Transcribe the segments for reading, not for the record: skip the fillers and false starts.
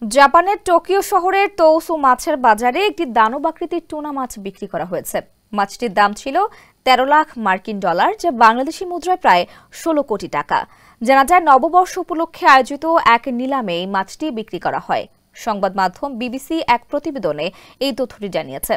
জাপানের টোকিও শহরের তোউসু মাছের বাজারে একটি দানব আকৃতির টুনা মাছ বিক্রি করা হয়েছে। মাছটির দাম ছিল ১৩ লাখ মার্কিন ডলার, যা বাংলাদেশি মুদ্রায় প্রায় ১৬ কোটি টাকা। জানা যায়, নববর্ষ উপলক্ষে আয়োজিত এক নিলামে এই মাছটি বিক্রি করা হয়। সংবাদ মাধ্যম বিবিসি এক প্রতিবেদনে এই তথ্যটি জানিয়েছে।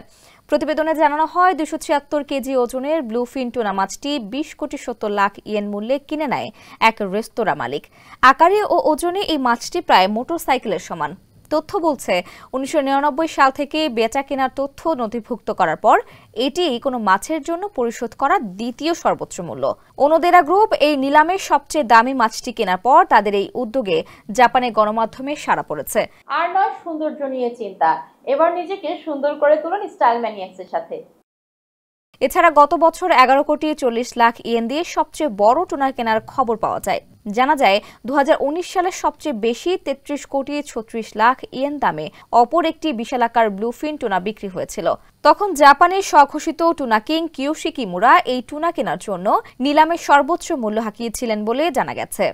প্রতিবেদনে জানানো হয়, ২৭৬ কেজি ওজনের ব্লুফিন টুনা মাছটি ২০,৭০,০০,০০০ ইয়েন মূল্যে কিনে নেয় এক রেস্তোরাঁ মালিক। আকারে ও ওজনে এই মাছটি প্রায় মোটরসাইকেলের সমান। তথ্য বলছে, ১৯৯৯ সাল থেকে বেচা কেনার তথ্য নথিভুক্ত করার পর এটি কোনো মাছের জন্য পরিশোধ করা দ্বিতীয় সর্বোচ্চ মূল্য। ওনোদেরা গ্রুপ এই নিলামের সবচেয়ে দামি মাছটি কেনার পর তাদের এই উদ্যোগে জাপানের গণমাধ্যমে সাড়া পড়েছে। আর নয় সৌন্দর্য নিয়ে চিন্তা, এবার নিজেকে সুন্দর করে তুলুন স্টাইল ম্যানিয়াক্সের সাথে। এছাড়া গত বছর ১১,৪০,০০,০০০ ইয়েন দিয়ে সবচেয়ে বড় টুনা কেনার খবর পাওয়া যায়। জানা যায়, ২০১৯ সালে সবচেয়ে বেশি ৩৩,৩৬,০০,০০০ ইয়েন দামে অপর একটি বিশালাকার ব্লুফিন টুনা বিক্রি হয়েছিল। তখন জাপানের স্বঘোষিত টুনা কিং কিয়োশি কিমুরা এই টুনা কেনার জন্য নিলামে সর্বোচ্চ মূল্য হাঁকিয়েছিলেন বলে জানা গেছে।